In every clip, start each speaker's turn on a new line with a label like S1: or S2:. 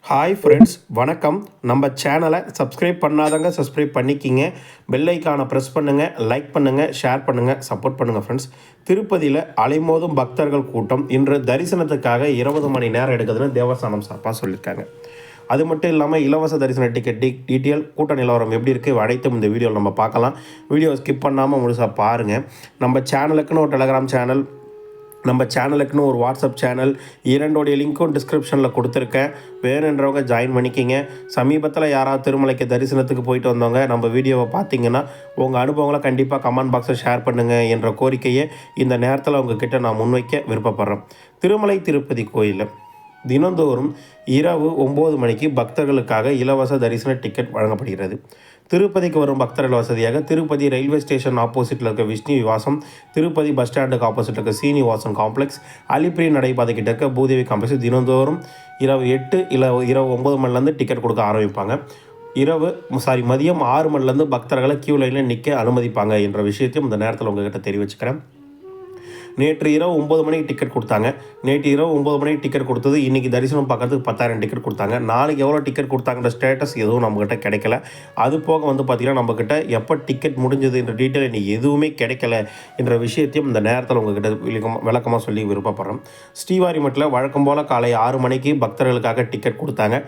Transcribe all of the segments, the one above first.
S1: Hi friends, வணக்கம். நம்ம சேனலை சப்ஸ்கிரைப் பண்ணாதவங்க சப்ஸ்கிரைப் பண்ணிக்கிங்க. பெல் ஐக்கானை ப்ரெஸ் பண்ணுங்கள், லைக் பண்ணுங்கள், ஷேர் பண்ணுங்கள், சப்போர்ட் பண்ணுங்கள் ஃப்ரெண்ட்ஸ். திருப்பதியில் அலைமோதும் பக்தர்கள் கூட்டம் இன்று தரிசனத்துக்காக 20 மணி நேரம் எடுக்குதுன்னு தேவஸ்தானம் சார்பாக சொல்லியிருக்காங்க. அது மட்டும் இல்லாமல் இலவச தரிசன டிக்கெட் டீட்டெயில் கூட்ட நிலவரம் எப்படி இருக்குது அனைத்தும் இந்த வீடியோவில் நம்ம பார்க்கலாம். வீடியோ ஸ்கிப் பண்ணாமல் முழுசாக பாருங்கள். நம்ம சேனலுக்குன்னு ஒரு டெலகிராம் சேனல், நம்ம சேனலுக்குன்னு ஒரு வாட்ஸ்அப் சேனல், இரண்டோடைய லிங்க்கும் டிஸ்கிரிப்ஷனில் கொடுத்துருக்கேன். வேணுன்றவங்க ஜாயின் பண்ணிக்கிங்க. சமீபத்தில் யாராவது திருமலைக்கு தரிசனத்துக்கு போயிட்டு வந்தவங்க நம்ம வீடியோவை பார்த்தீங்கன்னா உங்கள் அனுபவங்களை கண்டிப்பாக கமெண்ட் பாக்ஸில் ஷேர் பண்ணுங்கள் என்ற கோரிக்கையை இந்த நேரத்தில் உங்ககிட்ட நான் முன்வைக்க விருப்பப்படுறேன். திருமலை திருப்பதி கோயிலில் தினந்தோறும் இரவு 9 மணிக்கு பக்தர்களுக்காக இலவச தரிசன டிக்கெட் வழங்கப்படுகிறது. திருப்பதிக்கு வரும் பக்தர்கள் வசதியாக திருப்பதி ரயில்வே ஸ்டேஷன் ஆப்போசிட்டில் இருக்க விஷ்ணு விவாசம், திருப்பதி பஸ் ஸ்டாண்டுக்கு ஆப்போசிட்டில் இருக்க சீனிவாசன் காம்ப்ளெக்ஸ், அலிப்பிரி நடைபாதை கிட்ட இருக்க பூதேவி காம்ப்ளெக்ஸ் தினந்தோறும் இரவு 8 இல்லை இரவு 9 மணிலேருந்து டிக்கெட் கொடுக்க ஆரம்பிப்பாங்க. மதியம் 6 மணிலேருந்து பக்தர்களை கியூ லைனில் நிற்க அனுமதிப்பாங்க என்ற விஷயத்தையும் இந்த நேரத்தில் உங்கள்கிட்ட தெரிவிச்சுக்கிறேன். நேற்று இரவு 9 மணிக்கு டிக்கெட் கொடுத்தாங்க. நேற்று இரவு 9 மணிக்கு டிக்கெட் கொடுத்தது இன்றைக்கி தரிசனம் பார்க்கறதுக்கு 10,000 டிக்கெட் கொடுத்தாங்க. நாளைக்கு எவ்வளோ டிக்கெட் கொடுத்தாங்கன்ற ஸ்டேட்டஸ் எதுவும் நம்மக்கிட்ட கிடைக்கல. அது போக பார்த்திங்கன்னா நம்மக்கிட்ட எப்போ டிக்கெட் முடிஞ்சது என்ற டீட்டெயில் இன்றைக்கி எதுவுமே கிடைக்கல என்ற விஷயத்தையும் இந்த நேரத்தில் உங்கள்கிட்ட விளக்கமாக சொல்லி விருப்பப்படுறேன். ஸ்ரீவாரிமட்டில் வழக்கம் போல் காலை 6 மணிக்கு பக்தர்களுக்காக டிக்கெட் கொடுத்தாங்க.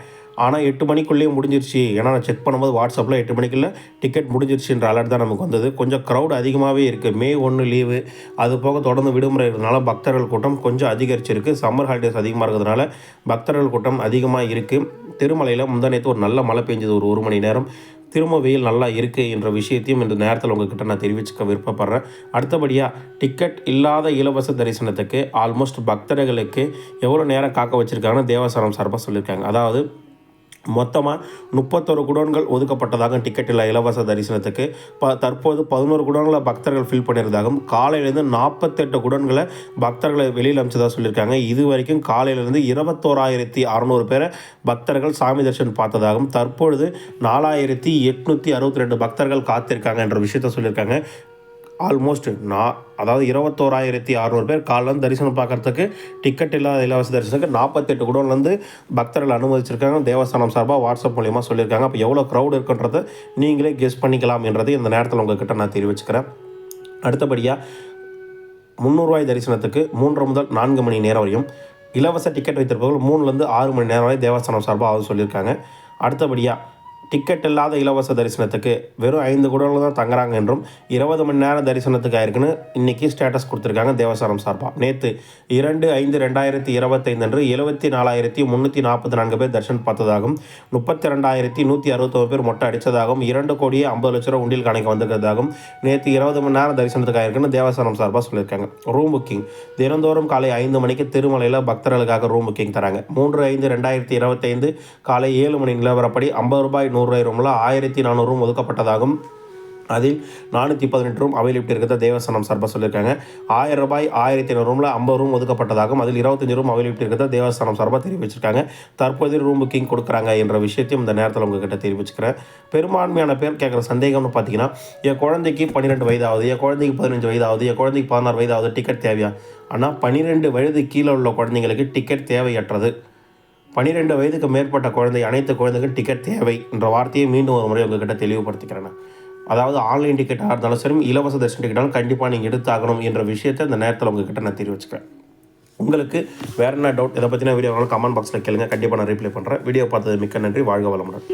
S1: ஆனால் 8 மணிக்குள்ளேயே முடிஞ்சிருச்சு. ஏன்னா நான் செக் பண்ணும்போது வாட்ஸ்அப்பில் 8 மணிக்குள்ளே டிக்கெட் முடிஞ்சிருச்சுன்ற அலர்ட் தான் நமக்கு வந்தது. கொஞ்சம் க்ரௌட் அதிகமாகவே இருக்குது. May 1 லீவு, அது போக தொடர்ந்து விடுமுறை இருக்கிறதுனால பக்தர்கள் கூட்டம் கொஞ்சம் அதிகரிச்சிருக்கு. சம்மர் ஹாலிடேஸ் அதிகமாக இருக்கிறதுனால பக்தர்கள் கூட்டம் அதிகமாக இருக்குது. திருமலையில் முந்தானேற்று ஒரு நல்ல மழை பெஞ்சது, ஒரு 1 மணி நேரம். திரும்ப வெயில் நல்லா இருக்குது என்ற விஷயத்தையும் இந்த நேரத்தில் உங்கள்கிட்ட நான் தெரிவிச்சுக்க விருப்பப்படுறேன். அடுத்தபடியாக டிக்கெட் இல்லாத இலவச தரிசனத்துக்கு ஆல்மோஸ்ட் பக்தர்களுக்கு எவ்வளோ நேரம் காக்க வச்சுருக்காங்கன்னு தேவஸ்தானம் சார்பாக சொல்லியிருக்காங்க. அதாவது மொத்தமாக 31 குடோன்கள் ஒதுக்கப்பட்டதாக டிக்கெட் இல்லை இலவச தரிசனத்துக்கு. தற்போது 11 குடோன்களை பக்தர்கள் ஃபில் பண்ணியிருந்தாகவும் காலையிலேருந்து 48 குடோன்களை பக்தர்களை வெளியில் அமைச்சதாக சொல்லியிருக்காங்க. இது வரைக்கும் காலையிலேருந்து 21,600 பேரை பக்தர்கள் சாமி தரிசனம் பார்த்ததாகவும் தற்பொழுது 4,862 பக்தர்கள் காத்திருக்காங்க என்ற விஷயத்த சொல்லியிருக்காங்க. ஆல்மோஸ்ட் அதாவது 21,600 பேர் காலையில் தரிசனம் பார்க்குறதுக்கு டிக்கெட் இல்லாத இலவச தரிசனத்துக்கு 48 குடோன்லேருந்து பக்தர்கள் அனுமதிச்சிருக்காங்க. தேவஸ்தானம் சார்பாக வாட்ஸ்அப் மூலிமா சொல்லியிருக்காங்க. அப்போ எவ்வளோ க்ரௌட் இருக்குன்றதை நீங்களே கெஸ் பண்ணிக்கலாம் என்றதை இந்த நேரத்தில் உங்கள்கிட்ட நான் தெரிவிச்சுக்கிறேன். அடுத்தபடியாக 300 ரூபாய் தரிசனத்துக்கு 3 முதல் 4 மணி நேரம் வரையும், இலவச டிக்கெட் வைத்திருப்பவர்கள் 3லேருந்து 6 மணி நேரம் வரை தேவஸ்தானம் சார்பாக சொல்லியிருக்காங்க. அடுத்தபடியாக டிக்கெட் இல்லாத இலவச தரிசனத்துக்கு வெறும் 5 குடோன்கள் தான் தங்குறாங்க என்றும் 20 மணி நேரம் தரிசனத்துக்கு ஆயிருக்குன்னு இன்றைக்கி ஸ்டேட்டஸ் கொடுத்துருக்காங்க தேவஸ்தானம் சார்பாக. நேற்று 2/5/2025 அன்று 74,344 பேர் தரிசனம் பார்த்ததாகவும் 32,169 பேர் மொட்டை அடித்ததாகவும் 2,50,00,000 உண்டியல் கணக்கு வந்திருக்கிறதாகவும் நேற்று 20 மணி நேரம் தரிசனத்துக்கு ஆயிருக்குன்னு தேவஸ்தானம் சார்பாக சொல்லியிருக்காங்க. ரூம் புக்கிங் தினந்தோறும் காலை 5 மணிக்கு திருமலையில் பக்தர்களுக்காக ரூம் புக்கிங் தராங்க. 3/5/2025 காலை 7 மணி நிலவரப்படி 50 ரூபாய் 100 ரூமில் 1,400 ரூம் ஒதுக்கப்பட்டதாகவும் அதில் 418 ரூம் அவைலபிலிட்டி இருக்கிறத தேவஸ்தானம் சார்பாக சொல்லியிருக்காங்க. 1,000 ரூபாய் 1,500 ரூமில் 50 ரூம் ஒதுக்கப்பட்டதாகவும் அதில் 25 ரூம் அவைலபிலிட்டி இருக்கிறத தேவஸ்தானம் சார்பாக தெரிவிச்சிருக்காங்க. தற்போது ரூம் புக்கிங் கொடுக்குறாங்க என்ற விஷயத்தையும் இந்த நேரத்தில் உங்ககிட்ட தெரிவிச்சுக்கிறேன். பெரும்பான்மையான பேர் கேட்குற சந்தேகம்னு பார்த்தீங்கன்னா, என் குழந்தைக்கு 12 வயதாவது, என் குழந்தைக்கு 15 வயதாவது, என் குழந்தைக்கு 16 வயதாவது டிக்கெட் தேவையா? ஆனால் 12 வயது கீழே உள்ள குழந்தைங்களுக்கு டிக்கெட் தேவையற்றது. 12 வயதுக்கு மேற்பட்ட அனைத்து குழந்தைகளுக்கும் டிக்கெட் தேவை என்ற வார்த்தையை மீண்டும் ஒரு முறை உங்கள்கிட்ட தெளிவுபடுத்திக்கிறேன். அதாவது ஆன்லைன் டிக்கெட்டாக இருந்தாலும் சரி, இலவச தரிசன டிக்கெட்டாலும் கண்டிப்பாக நீங்கள் எடுத்தாகணும் என்ற விஷயத்தை இந்த நேரத்தில் உங்கள்கிட்ட நான் தெரிவிச்சுக்கிறேன். உங்களுக்கு வேறு என்ன டவுட், இதை பற்றின வீடியோ கமெண்ட் பாக்ஸில் கேளுங்க. கண்டிப்பாக நான் ரிப்ளை பண்ணுறேன். வீடியோ பார்த்தது மிக்க நன்றி. வாழ்க வளமுடன்.